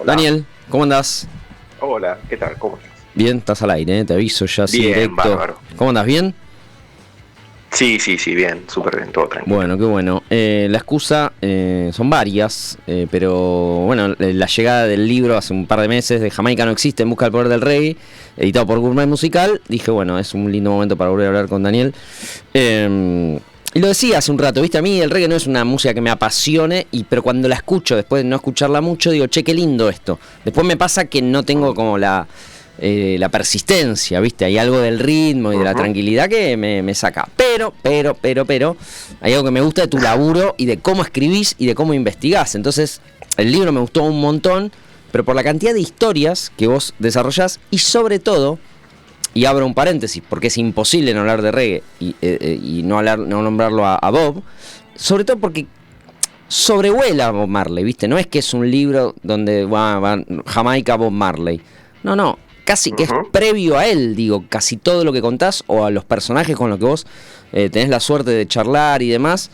Hola. Daniel, ¿cómo andás? Hola, ¿qué tal? ¿Cómo estás? Bien, estás al aire, te aviso ya así Bien, directo. bárbaro. ¿Cómo andás? ¿Bien? Sí, bien, súper bien, todo tranquilo. Bueno, qué bueno. La excusa son varias, pero bueno, la llegada del libro hace un par de meses de Jamaica no existe, en busca del poder del reggae, editado por Gourmet Musical. Dije, bueno, es un lindo momento para volver a hablar con Daniel. Y lo decía hace un rato, ¿viste? A mí el reggae no es una música que me apasione, pero cuando la escucho, después de no escucharla mucho, digo, che, qué lindo esto. Después me pasa que no tengo como la persistencia, ¿viste? Hay algo del ritmo y de la tranquilidad que me saca. Pero, hay algo que me gusta de tu laburo y de cómo escribís y de cómo investigás. Entonces, el libro me gustó un montón, pero por la cantidad de historias que vos desarrollás y sobre todo, y abro un paréntesis, porque es imposible no hablar de reggae y no nombrarlo a Bob, sobre todo porque sobrevuela a Bob Marley, ¿viste? No es que es un libro donde va Jamaica Bob Marley. No, casi que es previo a él, digo, casi todo lo que contás o a los personajes con los que vos tenés la suerte de charlar y demás.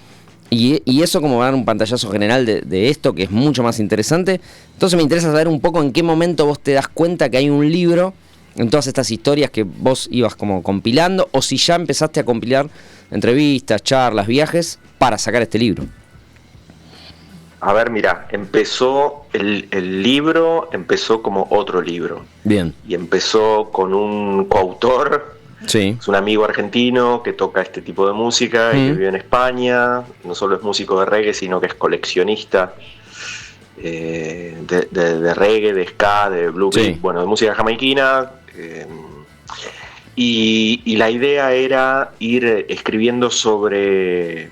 Y eso como va a dar un pantallazo general de esto, que es mucho más interesante. Entonces me interesa saber un poco en qué momento vos te das cuenta que hay un libro en todas estas historias que vos ibas como compilando, o si ya empezaste a compilar entrevistas, charlas, viajes, para sacar este libro. A ver, mira, empezó el libro, empezó como otro libro. Bien. Y empezó con un coautor, Sí. es un amigo argentino que toca este tipo de música y que vive en España. No solo es músico de reggae, sino que es coleccionista de reggae, de ska, de bluegrass, bueno, de música jamaiquina. Y la idea era ir escribiendo sobre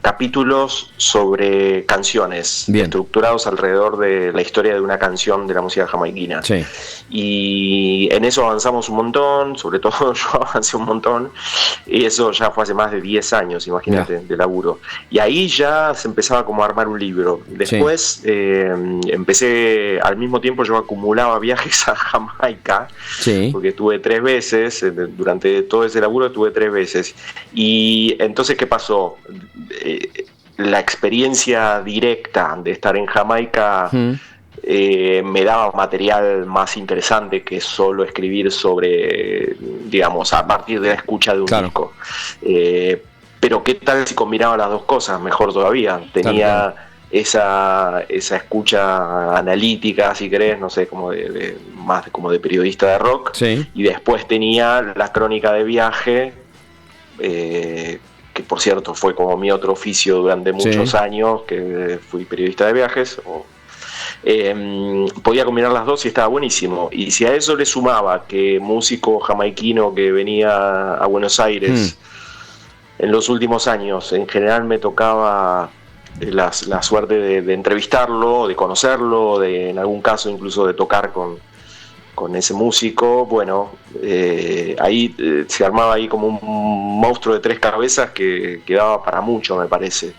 capítulos sobre canciones. Bien. Estructurados alrededor de la historia de una canción de la música jamaiquina. Sí. Y en eso avanzamos un montón, sobre todo yo avancé un montón, y eso ya fue hace más de 10 años, imagínate, de laburo. Y ahí ya se empezaba como a armar un libro. Después empecé, al mismo tiempo yo acumulaba viajes a Jamaica, porque estuve 3 veces, durante todo ese laburo estuve 3 veces. Y entonces, ¿qué pasó? La experiencia directa de estar en Jamaica me daba material más interesante que solo escribir sobre, digamos, a partir de la escucha de un disco. Pero qué tal si combinaba las dos cosas, mejor todavía. Tenía esa escucha analítica, si querés, no sé, como más como de periodista de rock, y después tenía la crónica de viaje, que por cierto fue como mi otro oficio durante muchos años, que fui periodista de viajes. Podía combinar las dos y estaba buenísimo. Y si a eso le sumaba que músico jamaiquino que venía a Buenos Aires en los últimos años, en general me tocaba la suerte de entrevistarlo, de conocerlo, en algún caso incluso de tocar con ese músico, bueno, ahí se armaba ahí como un monstruo de 3 cabezas que daba para mucho, me parece.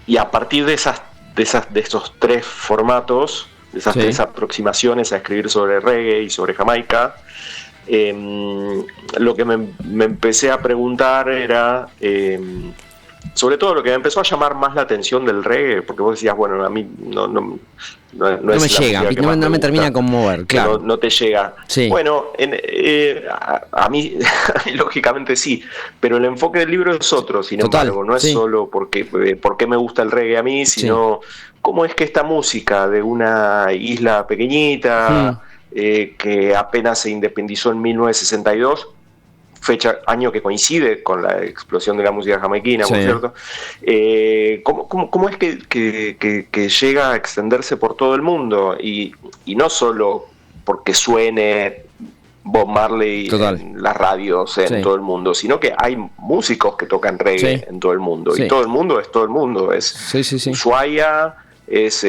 Y a partir de estos 3 formatos, de esas 3 aproximaciones a escribir sobre reggae y sobre Jamaica, lo que me empecé a preguntar era, sobre todo lo que me empezó a llamar más la atención del reggae, porque vos decías, bueno, a mí no me llega, no me termina de conmover, claro. No te llega. Bueno, a mí lógicamente sí, pero el enfoque del libro es otro, sin embargo, no es solo por qué me gusta el reggae a mí, sino cómo es que esta música de una isla pequeñita, que apenas se independizó en 1962, año que coincide con la explosión de la música jamaiquina, por cierto. ¿Cómo es que llega a extenderse por todo el mundo? Y no solo porque suene Bob Marley en las radios en todo el mundo, sino que hay músicos que tocan reggae en todo el mundo. Y todo el mundo es todo el mundo. Es Ushuaia, es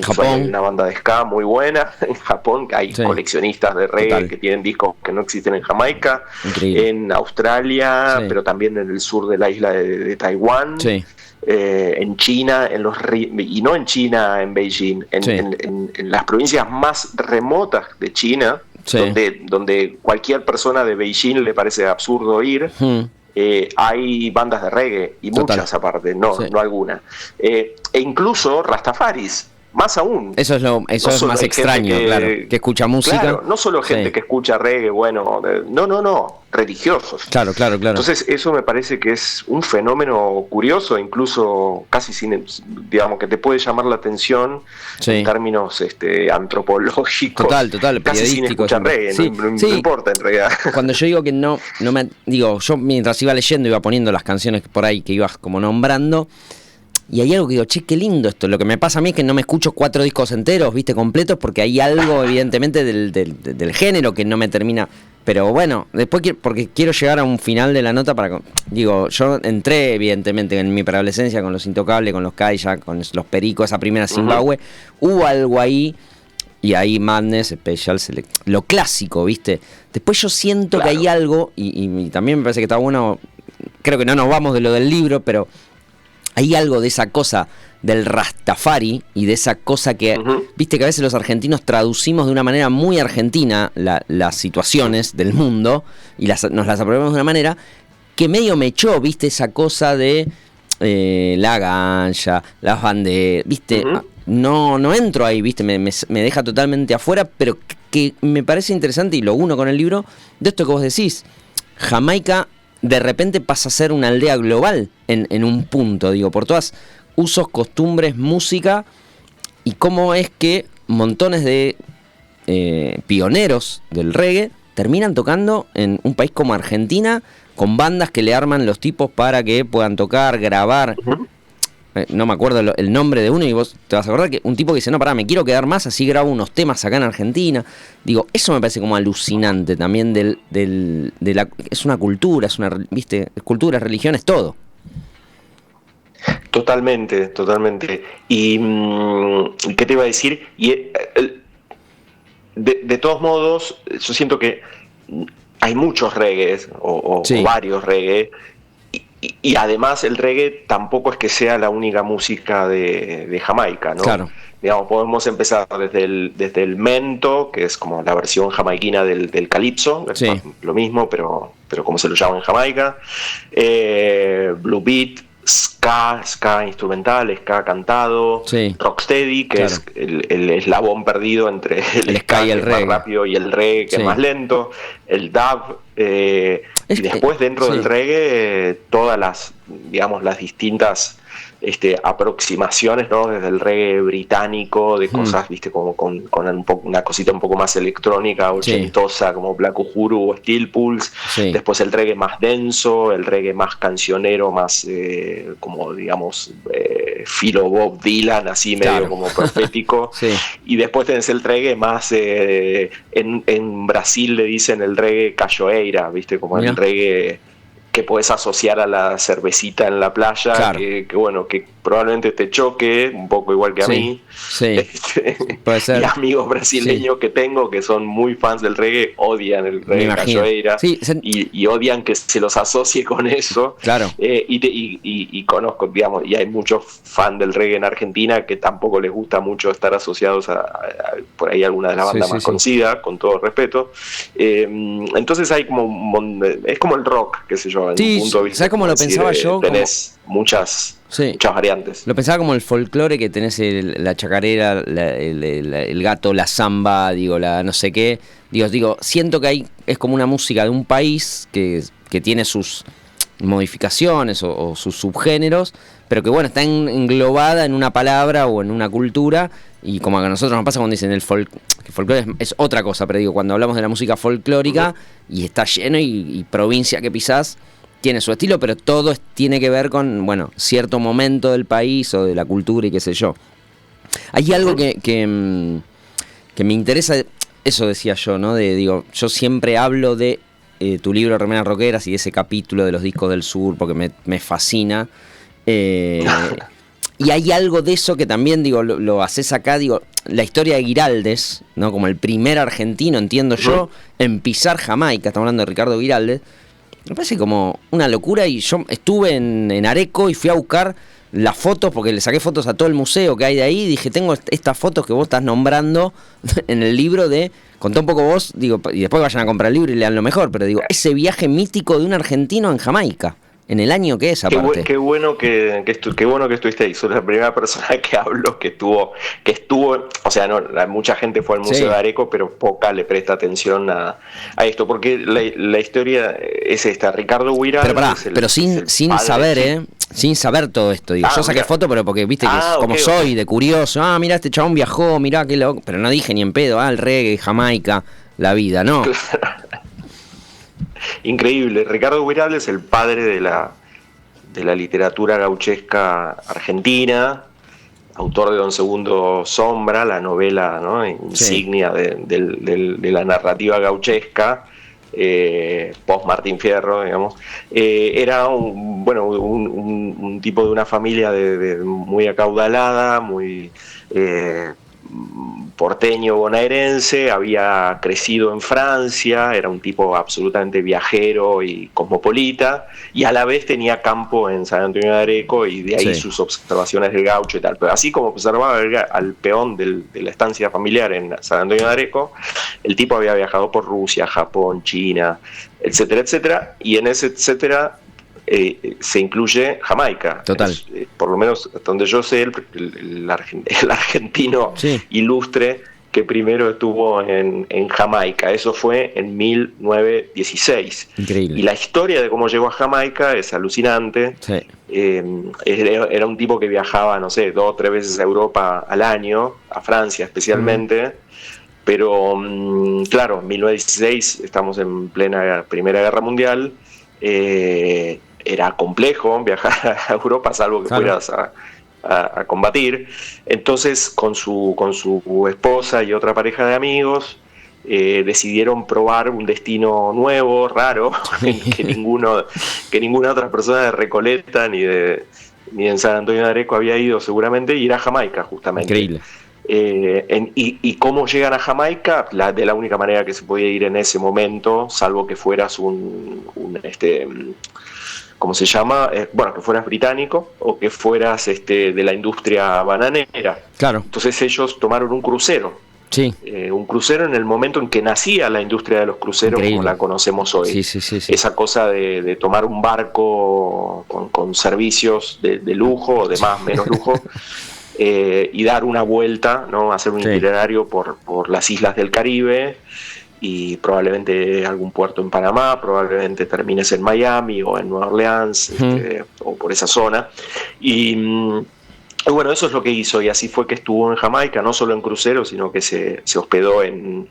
Japón. Una banda de ska muy buena. En Japón hay coleccionistas de reggae que tienen discos que no existen en Jamaica. Increíble. En Australia, pero también en el sur de la isla de Taiwán. En China, y no en China, en Beijing, en las provincias más remotas de China, donde cualquier persona de Beijing le parece absurdo ir. Hay bandas de reggae, y muchas aparte, no algunas. E incluso rastafaris, más aún. Eso es más extraño, claro, que escucha música. Claro, no solo gente que escucha reggae, bueno, no, religiosos. Claro. Entonces eso me parece que es un fenómeno curioso, incluso casi digamos, que te puede llamar la atención en términos antropológicos. Total, casi sin escuchar reggae, no importa en realidad. Cuando yo digo que no me... Digo, yo mientras iba leyendo iba poniendo las canciones por ahí que ibas como nombrando... Y hay algo que digo, che, qué lindo esto. Lo que me pasa a mí es que no me escucho 4 discos enteros, viste, completos, porque hay algo, evidentemente, del género que no me termina. Pero bueno, después porque quiero llegar a un final de la nota para... Digo, yo entré, evidentemente, en mi preadolescencia con los Intocables, con los Kaija, con los Pericos, esa primera Zimbabue. Hubo algo ahí, y ahí Madness, Special Select, lo clásico, viste. Después yo siento que hay algo, y también me parece que está bueno, creo que no nos vamos de lo del libro, pero... Hay algo de esa cosa del Rastafari y de esa cosa que, viste que a veces los argentinos traducimos de una manera muy argentina las situaciones del mundo y nos las apropiamos de una manera que medio me echó, viste, esa cosa de la ganja, las banderas, viste, no entro ahí, viste, me deja totalmente afuera, pero que me parece interesante y lo uno con el libro, de esto que vos decís, Jamaica... de repente pasa a ser una aldea global en un punto, digo, por todas usos, costumbres, música, y cómo es que montones de pioneros del reggae terminan tocando en un país como Argentina, con bandas que le arman los tipos para que puedan tocar, grabar. No me acuerdo el nombre de uno y vos te vas a acordar que un tipo que dice, no, pará, me quiero quedar más, así grabo unos temas acá en Argentina. Digo, eso me parece como alucinante también es una cultura, ¿viste? Cultura, religión, es todo. Totalmente. Y ¿qué te iba a decir? Y de todos modos, yo siento que hay muchos reggaes o varios reggae. Y además el reggae tampoco es que sea la única música de Jamaica, ¿no? Claro. Digamos, podemos empezar desde el mento, que es como la versión jamaiquina del calipso, es lo mismo, pero como se lo llama en Jamaica. Blue beat, ska instrumental, ska cantado, rocksteady, que es el eslabón perdido entre el ska y el reggae más rápido y el reggae que es más lento, el dub, y después dentro del reggae todas las distintas aproximaciones, ¿no? Desde el reggae británico, de cosas, viste, como con una cosita un poco más electrónica, ochentosa, como Black Uhuru o Steel Pulse. Después el reggae más denso, el reggae más cancionero, más como digamos filo Bob Dylan, así medio como profético. Y después tenés el reggae más en Brasil le dicen el reggae cachoeira, viste, como el reggae que podés asociar a la cervecita en la playa, que bueno, que probablemente te choque, un poco igual que a mí. Puede ser. Y amigos brasileños que tengo que son muy fans del reggae, odian el reggae cachoeira, y odian que se los asocie con eso. Y conozco, digamos, y hay muchos fans del reggae en Argentina que tampoco les gusta mucho estar asociados a por ahí alguna de las bandas más conocidas, con todo respeto. Entonces hay como es como el rock, qué sé yo, en un punto de vista. ¿Sabes cómo lo pensaba yo? Tenés muchas variantes. Lo pensaba como el folclore, que tenés la chacarera, el gato, la samba, digo, la no sé qué. Digo, siento que es como una música de un país que tiene sus modificaciones o sus subgéneros, pero que bueno, está englobada en una palabra o en una cultura. Y como a nosotros nos pasa cuando dicen que folclore es otra cosa, pero digo, cuando hablamos de la música folclórica y está lleno y provincia que pisás, tiene su estilo, pero todo tiene que ver con, bueno, cierto momento del país o de la cultura y qué sé yo. Hay algo que me interesa, eso decía yo, ¿no? Yo siempre hablo de tu libro Remeras Rockeras y ese capítulo de los discos del sur porque me fascina. Y hay algo de eso que también, lo haces acá, la historia de Guiraldes, ¿no? Como el primer argentino, entiendo yo, en pisar Jamaica, estamos hablando de Ricardo Guiraldes. Me parece como una locura, y yo estuve en Areco y fui a buscar las fotos, porque le saqué fotos a todo el museo que hay de ahí, y dije, tengo estas fotos que vos estás nombrando en el libro contá un poco vos, y después vayan a comprar el libro y lean lo mejor, pero ese viaje mítico de un argentino en Jamaica, en el año que es aparte. Qué bueno que estuviste ahí. Soy la primera persona que hablo que estuvo, o sea, no, mucha gente fue al Museo de Areco, pero poca le presta atención a esto, porque la historia es esta. Ricardo Huirán, pero sin saber, sin saber todo esto, digo. Yo saqué foto, pero porque viste que como soy de curioso, mirá, este chabón viajó, mirá qué loco, pero no dije ni en pedo, el reggae, Jamaica, la vida, ¿no? Increíble. Ricardo Huirán es el padre de la literatura gauchesca argentina, autor de Don Segundo Sombra, la novela, ¿no?, insignia de la narrativa gauchesca, post Martín Fierro, digamos. Era un tipo de una familia muy acaudalada, muy porteño bonaerense, había crecido en Francia, era un tipo absolutamente viajero y cosmopolita, y a la vez tenía campo en San Antonio de Areco, y de ahí sus observaciones del gaucho y tal. Pero así como observaba al peón de la estancia familiar en San Antonio de Areco, el tipo había viajado por Rusia, Japón, China, etcétera, etcétera, y en ese etcétera se incluye Jamaica. Total. Por lo menos hasta donde yo sé, el argentino ilustre que primero estuvo en Jamaica. Eso fue en 1916. Increíble. Y la historia de cómo llegó a Jamaica es alucinante. Sí. Era un tipo que viajaba, no sé, 2 o 3 veces a Europa al año, a Francia especialmente. Pero claro, en 1916 estamos en plena Primera Guerra Mundial. Era complejo viajar a Europa, salvo que fueras a combatir. Entonces, con su esposa y otra pareja de amigos, decidieron probar un destino nuevo, raro, que ninguna otra persona de Recoleta ni en San Antonio de Areco había ido seguramente, y era Jamaica, justamente. Increíble. Y cómo llegan a Jamaica, de la única manera que se podía ir en ese momento, salvo que fueras ¿cómo se llama? Que fueras británico o que fueras de la industria bananera. Claro. Entonces ellos tomaron un crucero. Sí. Un crucero en el momento en que nacía la industria de los cruceros. Increíble. Como la conocemos hoy. Sí. Esa cosa de tomar un barco con servicios de lujo o de menos lujo. Y dar una vuelta, ¿no? Hacer un itinerario por las islas del Caribe, y probablemente algún puerto en Panamá, probablemente termines en Miami o en Nueva Orleans, o por esa zona. Y bueno, eso es lo que hizo, y así fue que estuvo en Jamaica, no solo en crucero, sino que se hospedó en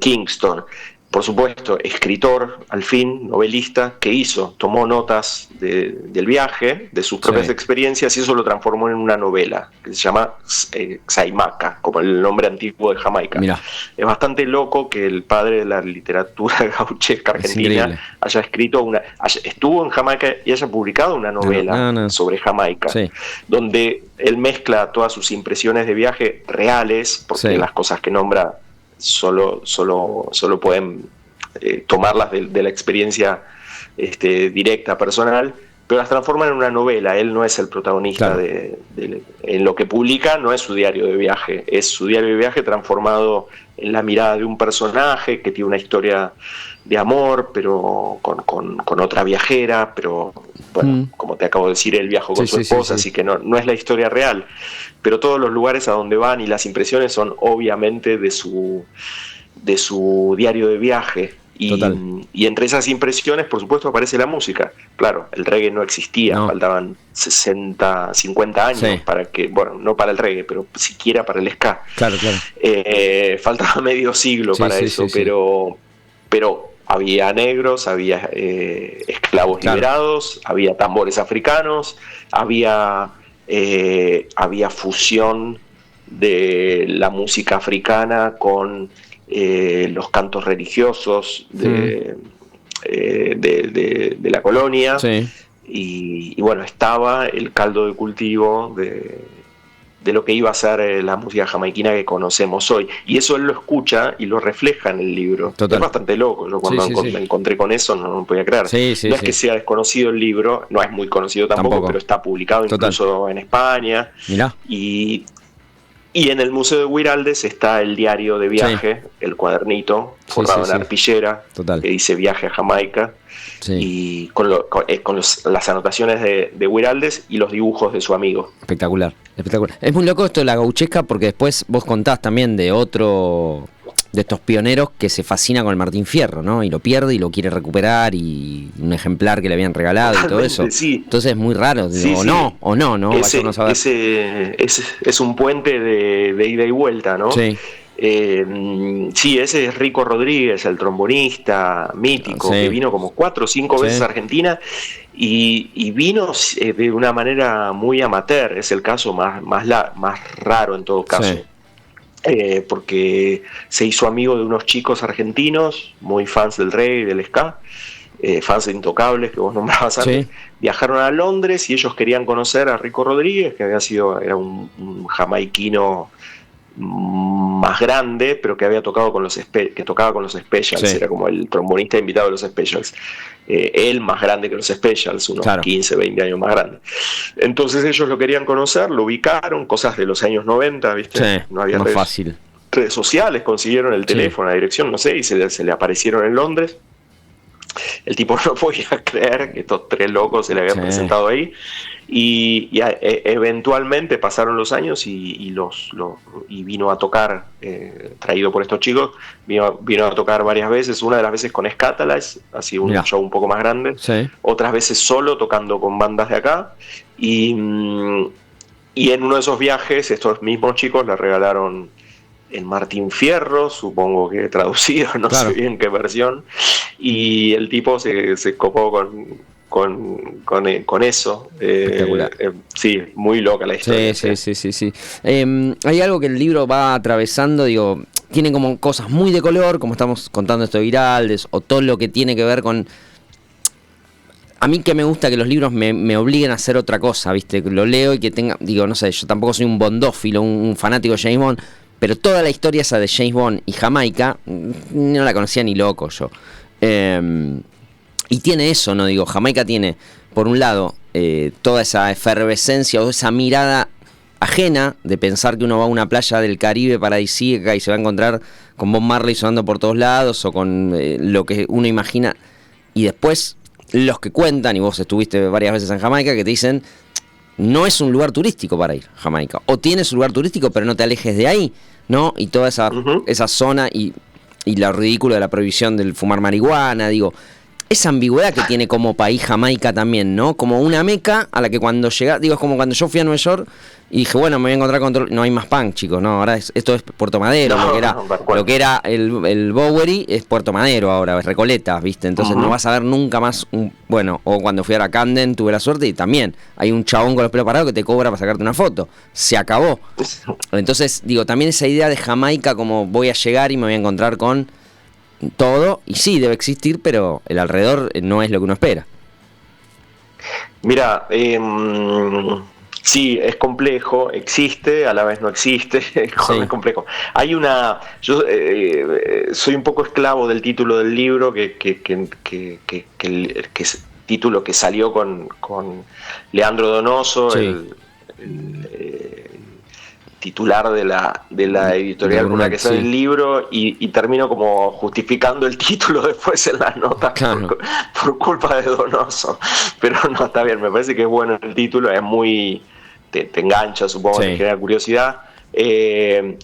Kingston. Por supuesto, escritor, al fin, novelista, ¿qué hizo? Tomó notas del viaje, de sus propias experiencias, y eso lo transformó en una novela que se llama Xaymaca, como el nombre antiguo de Jamaica. Mirá. Es bastante loco que el padre de la literatura gauchesca argentina haya escrito estuvo en Jamaica y haya publicado una novela sobre Jamaica, donde él mezcla todas sus impresiones de viaje reales, porque las cosas que nombra solo pueden tomarlas de la experiencia directa, personal, pero las transforman en una novela. Él no es el protagonista en lo que publica, no es su diario de viaje, es su diario de viaje transformado en la mirada de un personaje que tiene una historia de amor, pero con otra viajera, pero bueno, como te acabo de decir, él viajó con su esposa, así que no es la historia real, pero todos los lugares a donde van y las impresiones son obviamente de su diario de viaje. Y entre esas impresiones, por supuesto, aparece la música. Claro, el reggae no existía, faltaban 60, 50 años para que, bueno, no para el reggae, pero siquiera para el ska. Claro. Faltaba medio siglo para eso, pero había negros, había esclavos liberados, había tambores africanos, había fusión de la música africana con los cantos religiosos de la colonia, y bueno, estaba el caldo de cultivo de lo que iba a ser la música jamaiquina que conocemos hoy, y eso él lo escucha y lo refleja en el libro. Es bastante loco. Yo cuando me encontré con eso no me podía creer. No es que sea desconocido el libro, no es muy conocido tampoco. Pero está publicado incluso en España. Mirá. Y en el Museo de Huiraldes está el diario de viaje, el cuadernito, forrado en arpillera, que dice viaje a Jamaica, y con las anotaciones de Huiraldes y los dibujos de su amigo. Espectacular. Es muy loco esto de la gauchesca, porque después vos contás también de otro de estos pioneros que se fascina con el Martín Fierro, ¿no? Y lo pierde y lo quiere recuperar, y un ejemplar que le habían regalado y todo eso. Sí. Entonces es muy raro, digo, ¿no? Ese es un puente de ida y vuelta, ¿no? Sí. Sí, ese es Rico Rodríguez, el trombonista mítico, que vino como 4 o 5 veces a Argentina, y vino de una manera muy amateur. Es el caso más raro en todo caso. Porque se hizo amigo de unos chicos argentinos, muy fans del reggae, del ska, fans de Intocables, que vos nombrabas antes. Viajaron a Londres y ellos querían conocer a Rico Rodríguez, que era un jamaiquino más grande, pero que había tocado que tocaba con los Specials, era como el trombonista invitado de los Specials, él más grande que los Specials, unos 15, 20 años más grande. Entonces ellos lo querían conocer, lo ubicaron, cosas de los años 90, ¿viste? No había redes sociales, consiguieron el teléfono, la dirección, no sé, y se le aparecieron en Londres. El tipo no podía creer que estos 3 locos se le habían presentado ahí. Y eventualmente pasaron los años y vino a tocar, traído por estos chicos, vino a tocar varias veces, una de las veces con Scatalites, así un show un poco más grande, otras veces solo tocando con bandas de acá, y en uno de esos viajes estos mismos chicos le regalaron el Martín Fierro, supongo que traducido, no sé bien qué versión, y el tipo se copó con eso. Sí, muy loca la historia. Sí. Hay algo que el libro va atravesando, digo, tiene como cosas muy de color, como estamos contando esto de Huiraldes, o todo lo que tiene que ver con... A mí que me gusta que los libros me obliguen a hacer otra cosa, ¿viste? Lo leo y que tenga... Digo, no sé, yo tampoco soy un bondófilo, un fanático de James Bond, pero toda la historia esa de James Bond y Jamaica, no la conocía ni loco yo. Y tiene eso, ¿no? Digo, Jamaica tiene, por un lado, toda esa efervescencia o esa mirada ajena de pensar que uno va a una playa del Caribe paradisíaca y se va a encontrar con Bob Marley sonando por todos lados, o con lo que uno imagina. Y después, los que cuentan, y vos estuviste varias veces en Jamaica, que te dicen, no es un lugar turístico para ir, Jamaica. O tienes un lugar turístico, pero no te alejes de ahí, ¿no? Y toda esa zona y lo ridículo de la prohibición del fumar marihuana, digo... Esa ambigüedad que tiene como país Jamaica también, ¿no? Como una meca a la que cuando llega... Digo, es como cuando yo fui a Nueva York y dije, bueno, me voy a encontrar con... No hay más punk, chicos, no, ahora esto es Puerto Madero, lo que era el Bowery es Puerto Madero ahora, es Recoleta, ¿viste? Entonces no vas a ver nunca más bueno, o cuando fui a Camden tuve la suerte y también hay un chabón con los pelos parados que te cobra para sacarte una foto. Se acabó. Entonces, digo, también esa idea de Jamaica como voy a llegar y me voy a encontrar con... todo, y sí, debe existir, pero el alrededor no es lo que uno espera. Mira, sí, es complejo, existe, a la vez no existe, es complejo. Hay yo soy un poco esclavo del título del libro, que es título que salió con Leandro Donoso, el titular de la editorial con la que sale el libro, y termino como justificando el título después en las notas por culpa de Donoso. Pero no, está bien, me parece que es bueno el título, es muy... te engancha, supongo, te genera curiosidad.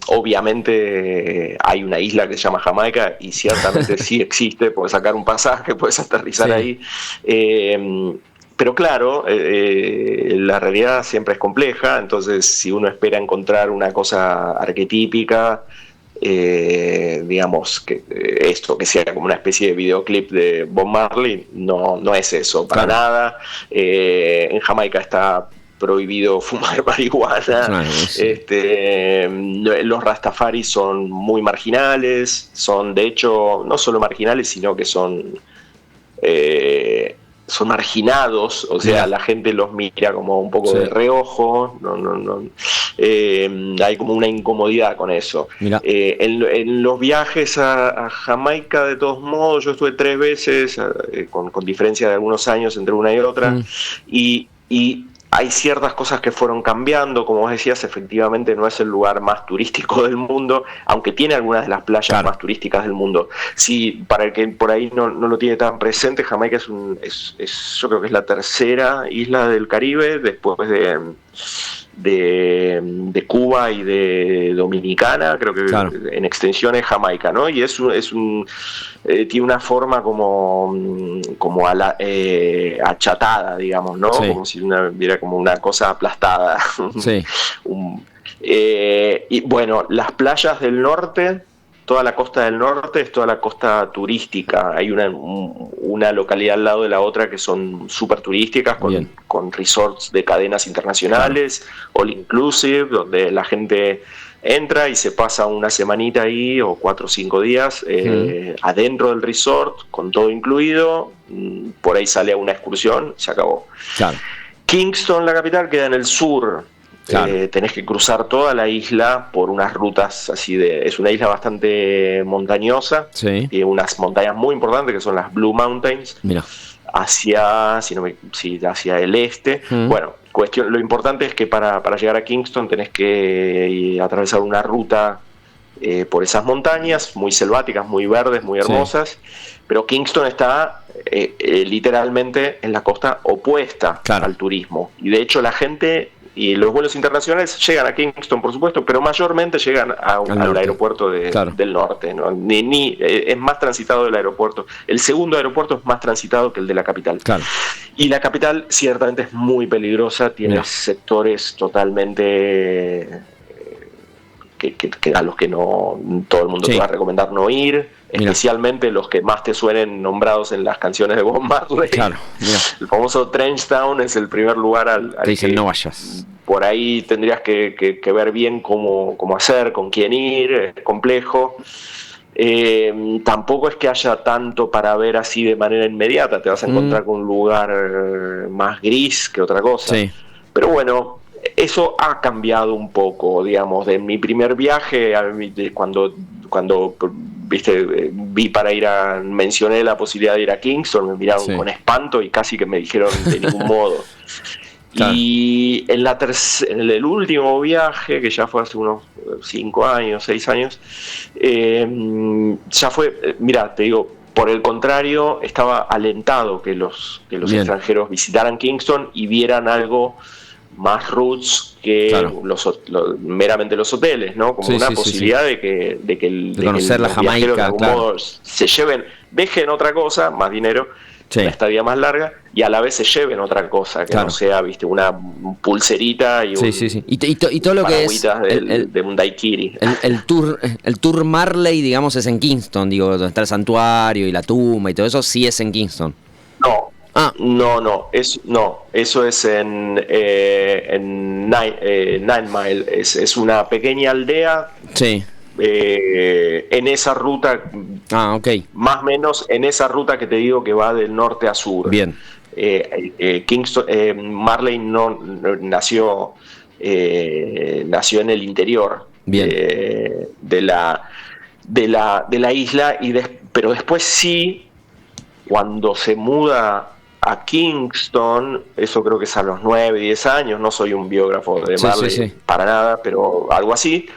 Obviamente hay una isla que se llama Jamaica y ciertamente sí existe, puedes sacar un pasaje, puedes aterrizar ahí. Pero claro, la realidad siempre es compleja, entonces si uno espera encontrar una cosa arquetípica, digamos, que que sea como una especie de videoclip de Bob Marley, no es eso, para nada. En Jamaica está prohibido fumar marihuana, los rastafaris son muy marginales, son de hecho no solo marginales, sino que son marginados, o sea, la gente los mira como un poco de reojo, hay como una incomodidad con eso. En los viajes a Jamaica, de todos modos, yo estuve 3 veces, con diferencia de algunos años entre una y otra, y hay ciertas cosas que fueron cambiando, como vos decías, efectivamente no es el lugar más turístico del mundo, aunque tiene algunas de las playas más turísticas del mundo. Sí, para el que por ahí no lo tiene tan presente, Jamaica yo creo que es la tercera isla del Caribe, después de Cuba y de Dominicana, creo que en extensión es Jamaica, ¿no? Y tiene una forma como achatada, digamos, ¿no? Sí. Como si viera como una cosa aplastada. Sí. Y bueno, las playas del norte, toda la costa del norte es toda la costa turística. Hay una localidad al lado de la otra que son súper turísticas, con resorts de cadenas internacionales, all inclusive, donde la gente entra y se pasa una semanita ahí o 4 o 5 días adentro del resort, con todo incluido. Por ahí sale a una excursión, se acabó. Claro. Kingston, la capital, queda en el sur. Claro. Tenés que cruzar toda la isla por unas rutas es una isla bastante montañosa, tiene unas montañas muy importantes que son las Blue Mountains. Mira. Hacia el este. Bueno, lo importante es que para llegar a Kingston tenés que atravesar una ruta por esas montañas muy selváticas, muy verdes, muy hermosas, pero Kingston está literalmente en la costa opuesta al turismo, y de hecho la gente y los vuelos internacionales llegan a Kingston, por supuesto, pero mayormente llegan al aeropuerto del norte, ¿no? Es más transitado el aeropuerto. El segundo aeropuerto es más transitado que el de la capital. Claro. Y la capital ciertamente es muy peligrosa, tiene sectores totalmente que a los que no todo el mundo te va a recomendar no ir. Especialmente los que más te suenen nombrados en las canciones de Bob Marley. Claro, el famoso Trenchtown es el primer lugar al te dicen no vayas. Por ahí tendrías que ver bien cómo hacer, con quién ir, es complejo. Tampoco es que haya tanto para ver así de manera inmediata, te vas a encontrar con un lugar más gris que otra cosa. Sí. Pero bueno, eso ha cambiado un poco, digamos, de mi primer viaje, cuando mencioné la posibilidad de ir a Kingston, me miraron con espanto y casi que me dijeron de ningún modo. Claro. Y en el último viaje, que ya fue hace unos 5 años, 6 años, ya fue, mira, te digo, por el contrario, estaba alentado que los extranjeros visitaran Kingston y vieran algo más roots que meramente los hoteles, ¿no? Como una posibilidad de que conocer la Jamaica, de algún modo se dejen otra cosa, más dinero, una estadía más larga, y a la vez se lleven otra cosa, que no sea, una pulserita y y todo lo que es de un daiquiri. El tour Marley, digamos, es en Kingston, digo, donde está el santuario y la tumba y todo eso, sí es en Kingston. Eso es en Nine Mile, es una pequeña aldea. Sí. En esa ruta, más o menos en esa ruta que te digo que va del norte a sur. Bien. Kingston, Marley nació en el interior. Bien. De la isla, pero después sí, cuando se muda a Kingston, eso creo que es a los 9, 10 años, no soy un biógrafo de Marley para nada, pero algo así.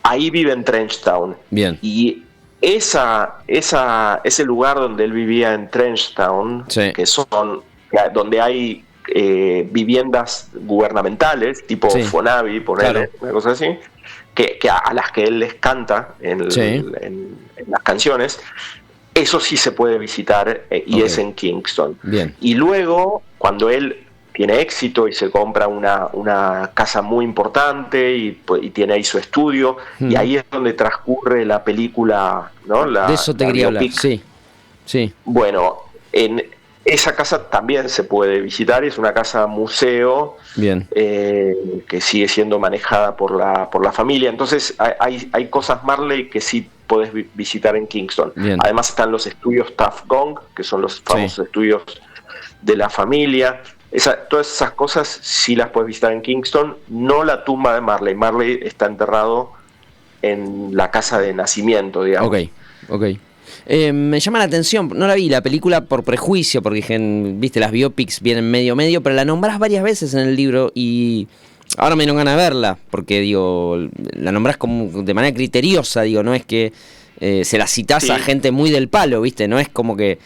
Ahí vive en Trenchtown. Bien. Y ese lugar donde él vivía en Trenchtown, que son donde hay viviendas gubernamentales, tipo Fonavi, ponerle una cosa así, que a las que él les canta en las canciones. Eso sí se puede visitar y es en Kingston. Bien. Y luego, cuando él tiene éxito y se compra una casa muy importante y tiene ahí su estudio, y ahí es donde transcurre la película, ¿no? De eso te quería hablar, sí. Bueno, en esa casa también se puede visitar, es una casa museo. Bien. Que sigue siendo manejada por la familia. Entonces hay cosas Marley que sí podés visitar en Kingston. Bien. Además están los estudios Tuff Gong, que son los famosos estudios de la familia. Todas esas cosas sí las puedes visitar en Kingston, no la tumba de Marley. Marley está enterrado en la casa de nacimiento, digamos. Ok. Me llama la atención, no la vi la película por prejuicio, porque dije, viste, las biopics vienen medio, pero la nombrás varias veces en el libro y ahora me dieron ganas de verla, porque digo, la nombrás como de manera criteriosa, digo, no es que se la citás a gente muy del palo, viste, no es como que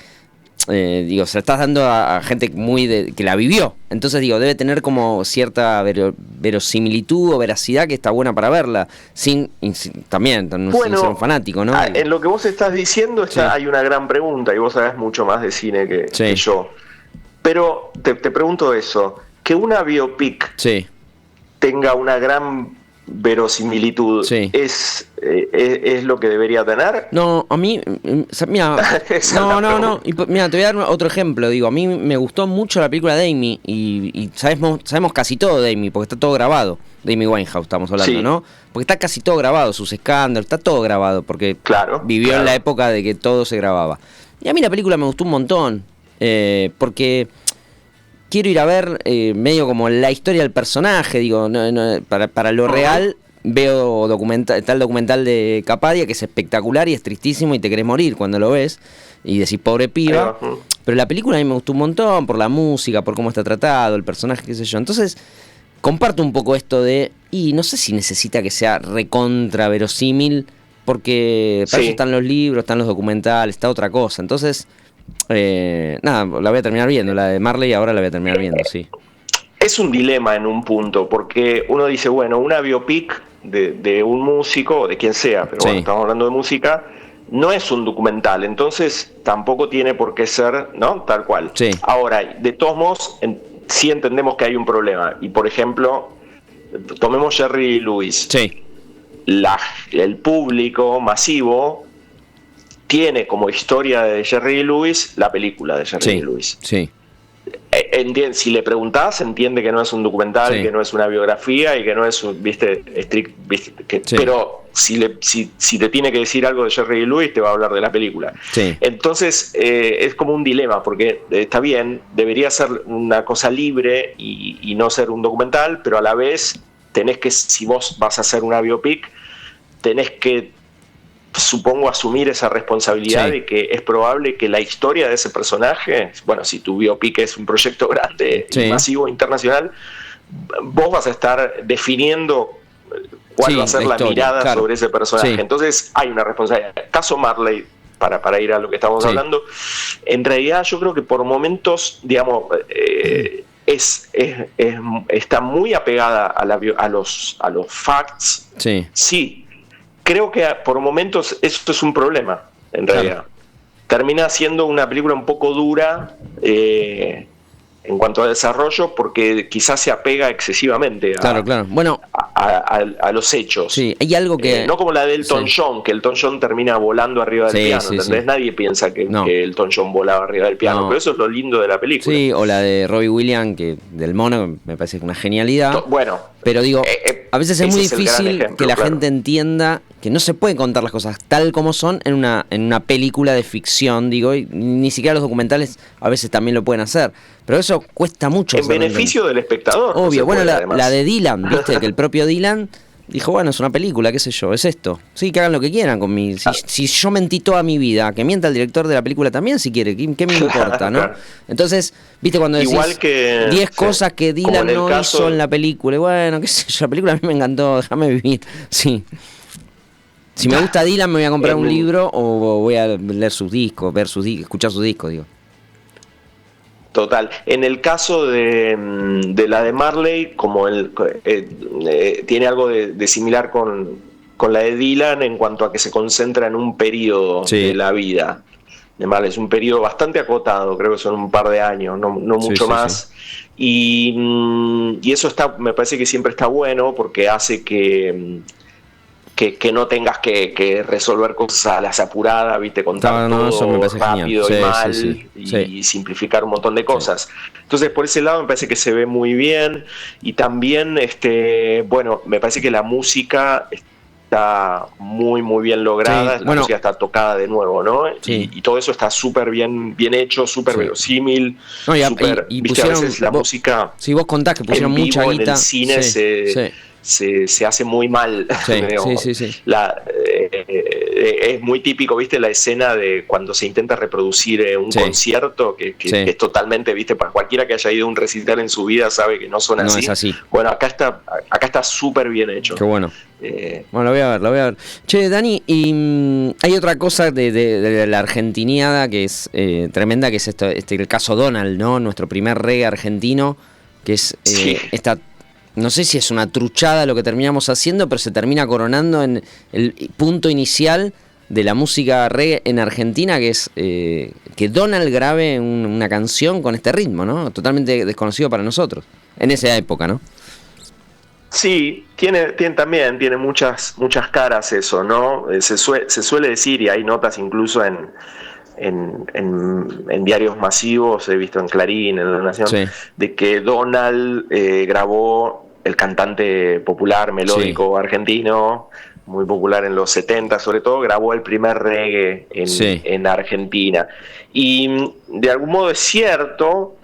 digo, se la estás dando a gente muy que la vivió. Entonces digo, debe tener como cierta verosimilitud o veracidad que está buena para verla, sin también sin ser un fanático, ¿no? En lo que vos estás diciendo hay una gran pregunta, y vos sabés mucho más de cine que yo. Pero te pregunto eso, que una biopic tenga una gran verosimilitud, ¿es lo que debería tener? No, a mí, mira, no. Mira, te voy a dar otro ejemplo. Digo, a mí me gustó mucho la película de Amy y sabemos casi todo de Amy, porque está todo grabado. De Amy Winehouse estamos hablando, ¿no? Porque está casi todo grabado, sus escándalos, está todo grabado, porque vivió en la época de que todo se grababa. Y a mí la película me gustó un montón, porque quiero ir a ver medio como la historia del personaje, digo, para lo real veo está el documental de Capadia, que es espectacular y es tristísimo y te querés morir cuando lo ves y decís pobre piba, pero la película a mí me gustó un montón por la música, por cómo está tratado, el personaje, qué sé yo. Entonces comparto un poco esto y no sé si necesita que sea recontra verosímil, porque para eso están los libros, están los documentales, está otra cosa. Entonces nada, la voy a terminar viendo, la de Marley ahora la voy a terminar viendo, sí. Es un dilema en un punto, porque uno dice, bueno, una biopic de un músico, o de quien sea, pero bueno, estamos hablando de música, no es un documental, entonces tampoco tiene por qué ser, ¿no? Tal cual. Ahora, de todos modos, sí entendemos que hay un problema, y por ejemplo, tomemos Jerry Lewis. El público masivo tiene como historia de Jerry Lee la película de Jerry Lewis. Si le preguntás, entiende que no es un documental, que no es una biografía y que no es un, pero si te tiene que decir algo de Jerry Lee Lewis, te va a hablar de la película. Entonces es como un dilema, porque está bien, debería ser una cosa libre y no ser un documental, pero a la vez tenés que, si vos vas a hacer una biopic, tenés que, supongo, asumir esa responsabilidad de que es probable que la historia de ese personaje, bueno, si tu biopic es un proyecto grande, masivo, internacional, vos vas a estar definiendo cuál va a ser la mirada sobre ese personaje. Entonces hay una responsabilidad. Caso Marley, para ir a lo que estamos hablando, en realidad yo creo que por momentos, digamos, está muy apegada a los facts. Creo que por momentos esto es un problema, en realidad. Termina siendo una película un poco dura en cuanto a desarrollo, porque quizás se apega excesivamente a los hechos. Hay algo que... no como la de Elton John, que Elton John termina volando arriba del piano, ¿entendés? Nadie piensa que Elton John volaba arriba del piano, pero eso es lo lindo de la película. O la de Robbie Williams, del mono, me parece una genialidad. Pero digo, a veces es muy difícil que la gente entienda que no se pueden contar las cosas tal como son en una película de ficción, digo, y ni siquiera los documentales a veces también lo pueden hacer. Pero eso cuesta mucho. En beneficio del espectador. Obvio, bueno, la de Dylan, ¿viste? Que el propio Dylan dijo, bueno, es una película, qué sé yo, es esto. Sí, que hagan lo que quieran con mi... Si yo mentí toda mi vida, que mienta el director de la película también si quiere, ¿qué me importa, no? Entonces, ¿viste? Cuando decís 10 cosas que Dylan no hizo en la película, y bueno, qué sé yo, la película a mí me encantó, déjame vivir. Si me gusta Dylan, me voy a comprar un libro o voy a leer sus discos, escuchar sus discos, digo. Total. En el caso de la de Marley, como tiene algo de similar con la de Dylan en cuanto a que se concentra en un periodo de la vida de Marley. Es un periodo bastante acotado, creo que son un par de años, no mucho más. Y eso me parece que siempre está bueno, porque hace que no tengas que resolver cosas a las apuradas, ¿viste? Contar todo rápido y mal y simplificar un montón de cosas. Entonces, por ese lado me parece que se ve muy bien, y también, me parece que la música está muy, muy bien lograda, la música está tocada de nuevo, ¿no? Y todo eso está súper bien hecho, súper verosímil, y ¿viste? A veces la música... Sí, vos contás que pusieron mucha guita. En el cine se hace muy mal. es muy típico, ¿viste? La escena de cuando se intenta reproducir un concierto, que es totalmente, ¿viste? Para cualquiera que haya ido a un recital en su vida sabe que no son así. No es así. Bueno, acá está súper bien hecho. Qué bueno. Bueno, lo voy a ver. Che, Dani, y hay otra cosa de la argentiniada que es tremenda, que es el caso Donald, ¿no? Nuestro primer reggae argentino, que es esta... No sé si es una truchada lo que terminamos haciendo, pero se termina coronando en el punto inicial de la música reggae en Argentina, que es que Donald grabe una canción con este ritmo, ¿no? Totalmente desconocido para nosotros, en esa época, ¿no? Sí, tiene muchas caras eso, ¿no? Se suele decir, y hay notas incluso en diarios masivos, he visto en Clarín, en La Nación, de que Donald grabó el cantante popular, melódico argentino, muy popular en los 70, sobre todo, grabó el primer reggae en Argentina. Y de algún modo es cierto,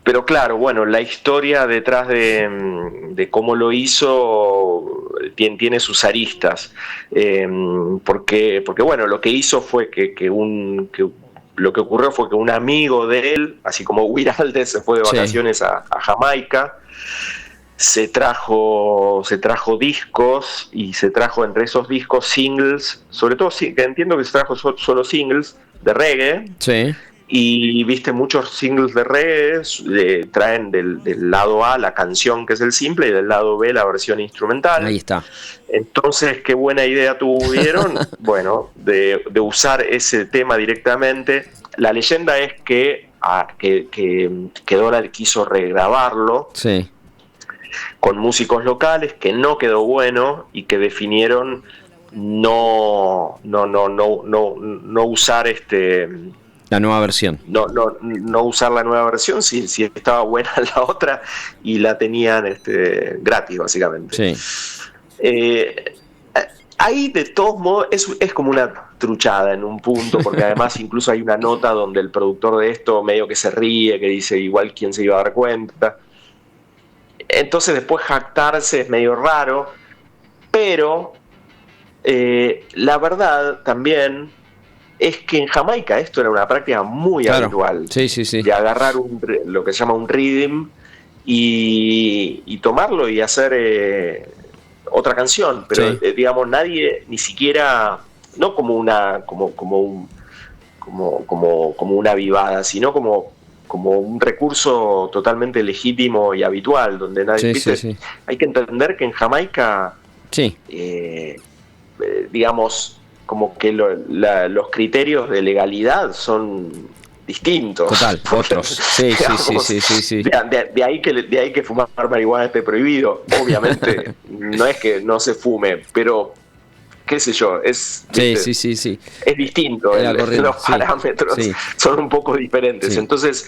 pero claro, bueno, la historia detrás de cómo lo hizo tiene sus aristas, porque bueno, lo que hizo fue lo que ocurrió fue que un amigo de él, así como Wiralde se fue de vacaciones a Jamaica, se trajo discos, y se trajo entre esos discos singles, sobre todo que entiendo que se trajo solo singles de reggae. Sí. Y viste, muchos singles de reggae traen del lado A la canción, que es el simple, y del lado B la versión instrumental. Ahí está. Entonces, qué buena idea tuvieron, bueno, de usar ese tema directamente. La leyenda es que Donald quiso regrabarlo con músicos locales, que no quedó bueno, y que definieron no usar la nueva versión. No usar la nueva versión si estaba buena la otra, y la tenían gratis, básicamente. Ahí, de todos modos, es como una truchada en un punto, porque además incluso hay una nota donde el productor de esto medio que se ríe, que dice igual quién se iba a dar cuenta. Entonces después jactarse es medio raro, pero la verdad también es que en Jamaica esto era una práctica muy habitual, de agarrar lo que se llama un rhythm y tomarlo y hacer otra canción, pero digamos, nadie, ni siquiera, no como una vivada, sino como un recurso totalmente legítimo y habitual, donde nadie, hay que entender que en Jamaica, digamos, como que los criterios de legalidad son distintos. Total, otros. De ahí que fumar marihuana esté prohibido. Obviamente, no es que no se fume, pero qué sé yo, es distinto. Los parámetros son un poco diferentes. Entonces,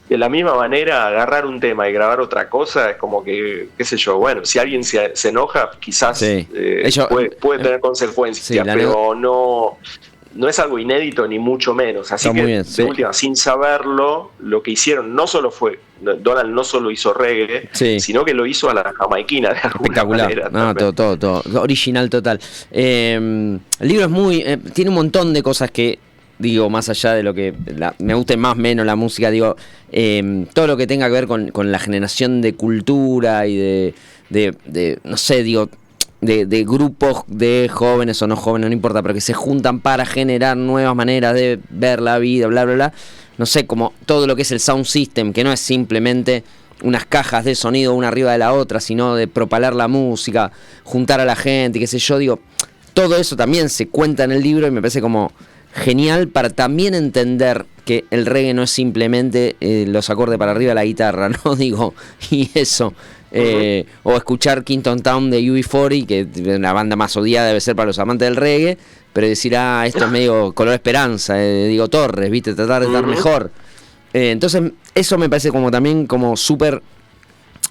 de la misma manera, agarrar un tema y grabar otra cosa es como que, qué sé yo, bueno, si alguien se enoja, quizás puede tener consecuencias, pero no es algo inédito ni mucho menos. Así que, de última, sin saberlo, lo que hicieron no solo fue, Donald no solo hizo reggae, sino que lo hizo a la jamaiquina de alguna manera. No, todo original total. El libro es muy, tiene un montón de cosas que, digo, más allá de lo que me guste más o menos la música, digo, todo lo que tenga que ver con la generación de cultura y de no sé, digo, de grupos de jóvenes o no jóvenes, no importa, pero que se juntan para generar nuevas maneras de ver la vida, bla, bla, bla. No sé, como todo lo que es el sound system, que no es simplemente unas cajas de sonido una arriba de la otra, sino de propalar la música, juntar a la gente, qué sé yo, digo, todo eso también se cuenta en el libro y me parece como genial para también entender que el reggae no es simplemente los acordes para arriba de la guitarra, ¿no? Digo, y eso. O escuchar Kingston Town de UB40, que es la banda más odiada debe ser para los amantes del reggae, pero decir, esto es medio Color Esperanza, Diego Torres, ¿viste? Tratar de estar mejor. Entonces, eso me parece como también como súper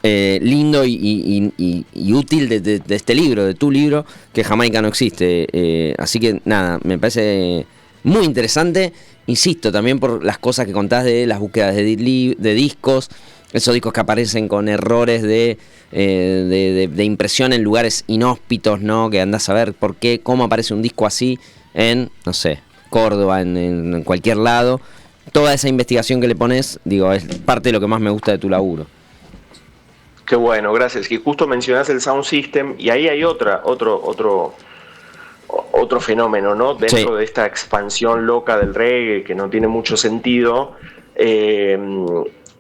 lindo y útil de este libro, de tu libro, que Jamaica no existe. Así que nada, me parece muy interesante. Insisto, también por las cosas que contás de las búsquedas de discos, Esos discos que aparecen con errores de impresión en lugares inhóspitos, ¿no? Que andás a ver por qué, cómo aparece un disco así en, no sé, Córdoba, en cualquier lado. Toda esa investigación que le pones, digo, es parte de lo que más me gusta de tu laburo. Qué bueno, gracias. Y justo mencionás el Sound System, y ahí hay otro fenómeno, ¿no? Dentro de esta expansión loca del reggae, que no tiene mucho sentido.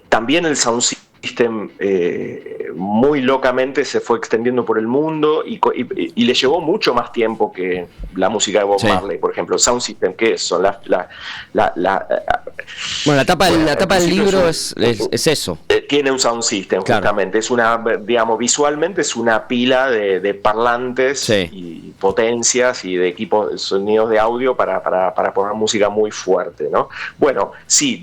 También el Sound System muy locamente se fue extendiendo por el mundo y le llevó mucho más tiempo que la música de Bob Marley, por ejemplo. Sound System, ¿qué son? Bueno, la tapa del libro es eso. Tiene un Sound System, claro. Justamente. Es visualmente es una pila de parlantes y potencias y de equipos de sonidos de audio para poner música muy fuerte, ¿no? Bueno, sí,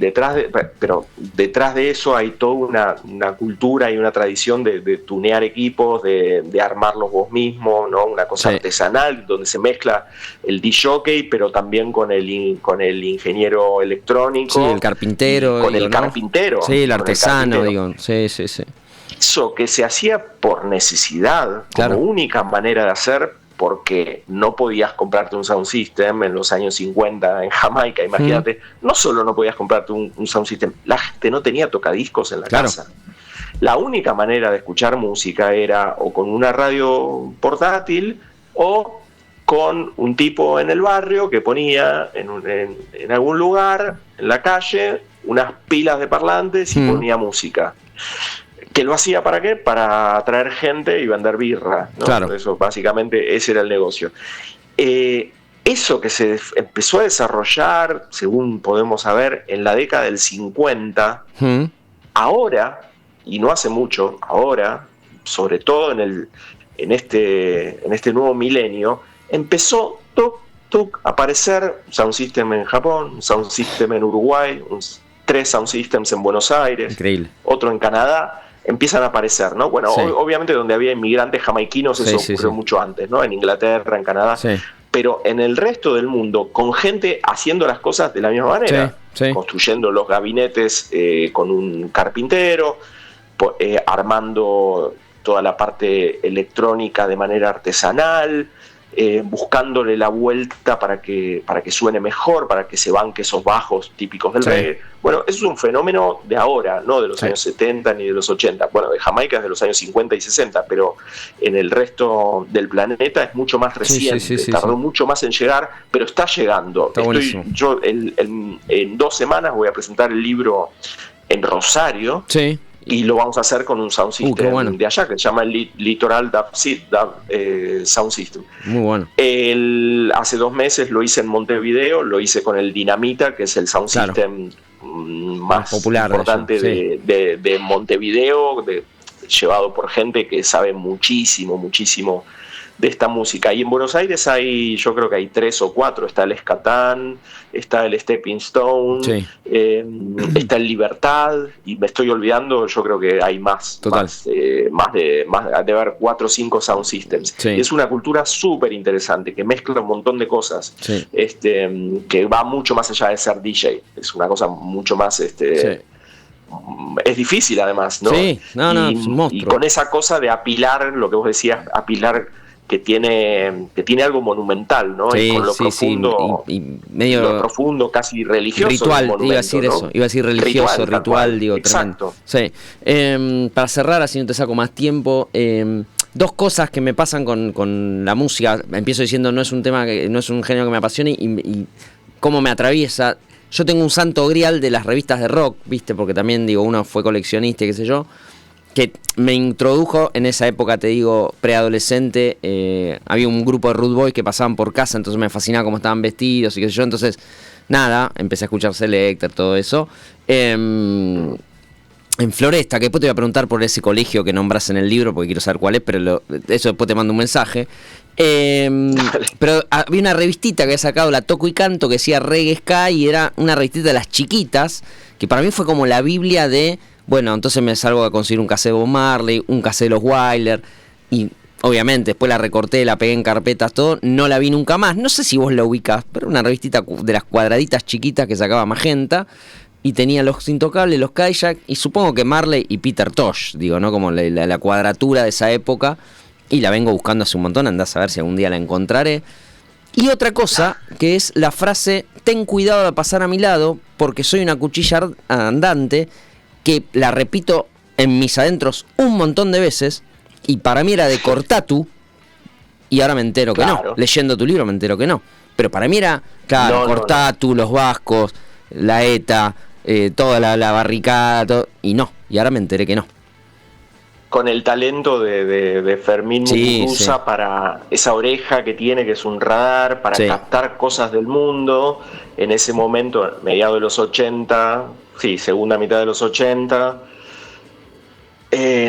pero detrás de eso hay toda una cultura y una tradición de tunear equipos, de armarlos vos mismos, ¿no? Una cosa artesanal donde se mezcla el DJ, pero también con el ingeniero electrónico. Sí, el carpintero. Con el carpintero. Sí, el artesano, digo. Sí. Eso que se hacía por necesidad, como única manera de hacer, porque no podías comprarte un Sound System en los años 50 en Jamaica, imagínate. No solo no podías comprarte un Sound System, la gente no tenía tocadiscos en la casa. La única manera de escuchar música era o con una radio portátil o con un tipo en el barrio que ponía en algún lugar, en la calle, unas pilas de parlantes y ponía música. ¿Que lo hacía para qué? Para atraer gente y vender birra, ¿no? Claro. Eso, básicamente, ese era el negocio. Eso que se empezó a desarrollar, según podemos saber, en la década del 50, ahora, y no hace mucho, ahora, sobre todo en este nuevo milenio, empezó a aparecer un Sound System en Japón, un Sound System en Uruguay, 3 Sound Systems en Buenos Aires, increíble, otro en Canadá. Empiezan a aparecer, ¿no? Bueno, obviamente donde había inmigrantes jamaiquinos eso ocurrió mucho antes, ¿no? En Inglaterra, en Canadá. Pero en el resto del mundo, con gente haciendo las cosas de la misma manera, construyendo los gabinetes con un carpintero, armando toda la parte electrónica de manera artesanal, buscándole la vuelta para que suene mejor, para que se banque esos bajos típicos del reggae. Bueno, eso es un fenómeno de ahora, no de los años 70 ni de los 80. Bueno, de Jamaica es de los años 50 y 60, pero en el resto del planeta es mucho más reciente. Tardó mucho más en llegar, pero está llegando. Yo en 2 semanas voy a presentar el libro en Rosario. Y lo vamos a hacer con un Sound System de allá, que se llama el Litoral Sound System. Muy bueno. Hace 2 meses lo hice en Montevideo, lo hice con el Dinamita, que es el Sound System más popular, importante de Montevideo, llevado por gente que sabe muchísimo de esta música. Y en Buenos Aires yo creo que hay 3 o 4. Está el Escatán, está el Stepping Stone, está el Libertad, y me estoy olvidando, yo creo que hay más. De haber 4 o 5 Sound Systems. Es una cultura súper interesante, que mezcla un montón de cosas, que va mucho más allá de ser DJ. Es una cosa mucho más... Es difícil además, ¿no? Es un monstruo. Y con esa cosa de apilar, lo que vos decías, apilar que tiene algo monumental, ¿no? Y con lo profundo, y medio lo profundo, casi religioso. Ritual, iba a decir, ¿no? Eso, iba a decir religioso, ritual, digo. Exacto. Para cerrar, así no te saco más tiempo, 2 cosas que me pasan con la música. Empiezo diciendo, no es un género que me apasione y cómo me atraviesa. Yo tengo un santo grial de las revistas de rock, ¿viste? Porque también, digo, uno fue coleccionista y qué sé yo, que me introdujo en esa época, te digo, preadolescente. Había un grupo de Rude Boys que pasaban por casa, entonces me fascinaba cómo estaban vestidos y qué sé yo. Entonces, nada, empecé a escuchar Selecter, todo eso. En Floresta, que después te voy a preguntar por ese colegio que nombras en el libro, porque quiero saber cuál es, pero eso después te mando un mensaje. Pero había una revistita que había sacado la Toco y Canto, que decía Reggae Ska, y era una revistita de las chiquitas, que para mí fue como la Biblia de... Bueno, entonces me salgo a conseguir un cassette de Bob Marley, un cassette de los Wyler, y obviamente después la recorté, la pegué en carpetas, todo, no la vi nunca más. No sé si vos la ubicás, pero una revistita de las cuadraditas chiquitas que sacaba Magenta. y tenía Los Intocables, los Kayak, y supongo que Marley y Peter Tosh, digo, ¿no? Como la cuadratura de esa época, y la vengo buscando hace un montón, andás a ver si algún día la encontraré. Y otra cosa, que es la frase, ten cuidado de pasar a mi lado, porque soy una cuchilla andante, que la repito en mis adentros un montón de veces, y para mí era de Cortatu, y ahora me entero que no. Leyendo tu libro me entero que no. Pero para mí era, claro, Cortatu, los vascos, la ETA, toda la barricada, todo, y no. Y ahora me enteré que no. Con el talento de Fermín Muguruza para esa oreja que tiene, que es un radar, para captar cosas del mundo. En ese momento, mediados de los 80, segunda mitad de los 80.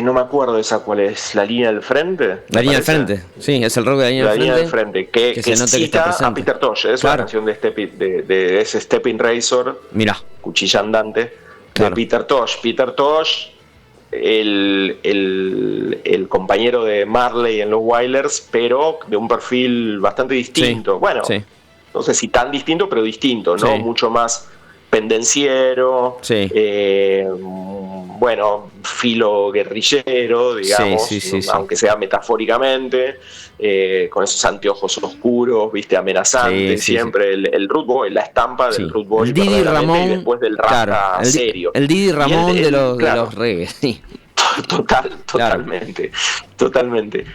No me acuerdo esa cuál es, la línea del frente. La línea del frente, sí, es el rock de la línea del frente. Que cita a Peter Tosh, es una canción de ese Stepping Razor, mirá, cuchilla andante, de Peter Tosh. Peter Tosh, el compañero de Marley en los Wailers, pero de un perfil bastante distinto. No sé si tan distinto, pero distinto, ¿no? Mucho más pendenciero, filo guerrillero, digamos, aunque sea metafóricamente, con esos anteojos oscuros, viste, amenazantes, siempre el Rude Boy, la estampa del Rude Boy, el Didi Ramón, y después del rasta serio. El Didi Ramón de los reggae, Totalmente.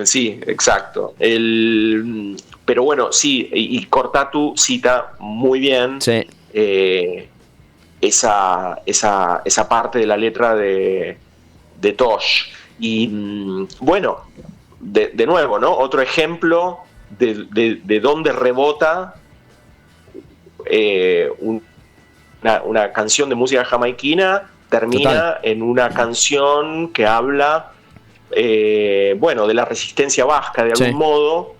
Sí, exacto. Pero bueno, y Cortatu cita muy bien esa parte de la letra de Tosh. Y bueno, de nuevo, ¿no? Otro ejemplo de dónde rebota una canción de música jamaiquina, termina en una canción que habla de la resistencia vasca de algún modo,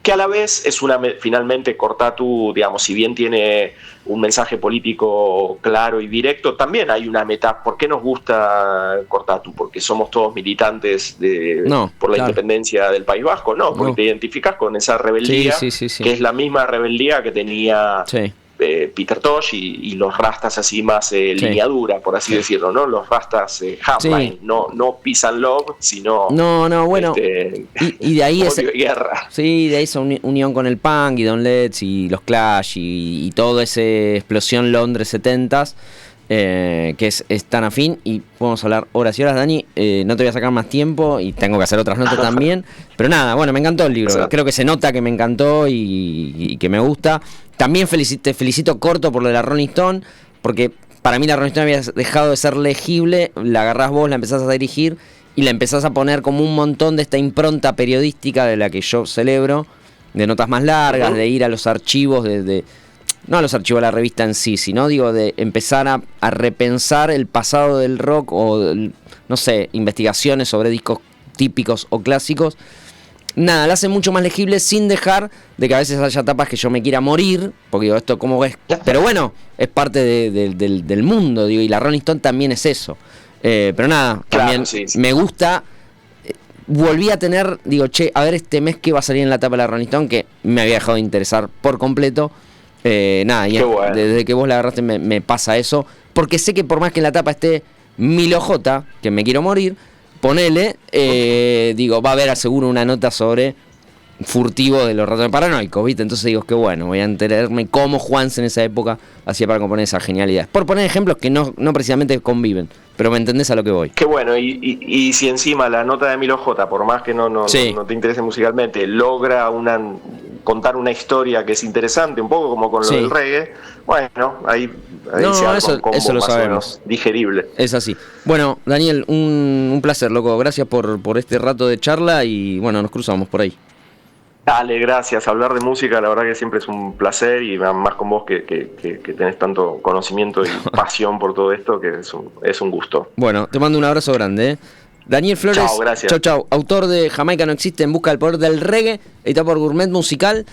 que a la vez es finalmente Cortatu, digamos, si bien tiene un mensaje político claro y directo, también hay una metáfora. ¿Por qué nos gusta Cortatu? Porque somos todos militantes por la independencia del País Vasco, porque te identificás con esa rebeldía, que es la misma rebeldía que tenía Peter Tosh y los rastas así más línea dura, por así decirlo, ¿no? Los rastas hardline, no peace and love, sino y de ahí odio y guerra. Sí, de ahí esa unión con el punk y Don Letts y los Clash y toda esa explosión Londres 70s, que es tan afín, y podemos hablar horas y horas. Dani, no te voy a sacar más tiempo y tengo que hacer otras notas también, pero nada, bueno, me encantó el libro, creo que se nota que me encantó y que me gusta. También te felicito, Corto, por lo de la Rolling Stone, porque para mí la Rolling Stone había dejado de ser legible, la agarrás vos, la empezás a dirigir y la empezás a poner como un montón de esta impronta periodística de la que yo celebro, de notas más largas, de ir a los archivos, no a los archivos de la revista en sí, sino digo de empezar a repensar el pasado del rock o, no sé, investigaciones sobre discos típicos o clásicos. Nada, la hace mucho más legible sin dejar de que a veces haya tapas que yo me quiera morir, porque digo, esto cómo ves, pero bueno, es parte del mundo, digo, y la Rolling Stone también es eso. Pero nada, también me gusta, volví a tener, digo, a ver este mes que va a salir en la tapa de la Rolling Stone, que me había dejado de interesar por completo. Desde que vos la agarraste me pasa eso, porque sé que por más que en la tapa esté Milo J, que me quiero morir, ponele, va a haber seguro una nota sobre Furtivo de los Ratones Paranoicos, ¿viste? Entonces digo, qué bueno, voy a enterarme cómo Juanse en esa época hacía para componer esas genialidades. Por poner ejemplos que no precisamente conviven, pero me entendés a lo que voy. Qué bueno, y si encima la nota de Milo J, por más que no te interese musicalmente, logra contar una historia que es interesante, un poco como con lo del reggae, bueno, ahí se arma un combo eso lo más sabemos. o menos digerible. Es así. Bueno, Daniel, un placer, loco. Gracias por este rato de charla y bueno, nos cruzamos por ahí. Dale, gracias. Hablar de música, la verdad que siempre es un placer, y más con vos que tenés tanto conocimiento y pasión por todo esto, que es un gusto. Bueno, te mando un abrazo grande, ¿eh? Daniel Flores, chau, gracias. Chau, autor de Jamaica no existe, en busca del poder del reggae, editado por Gourmet Musical.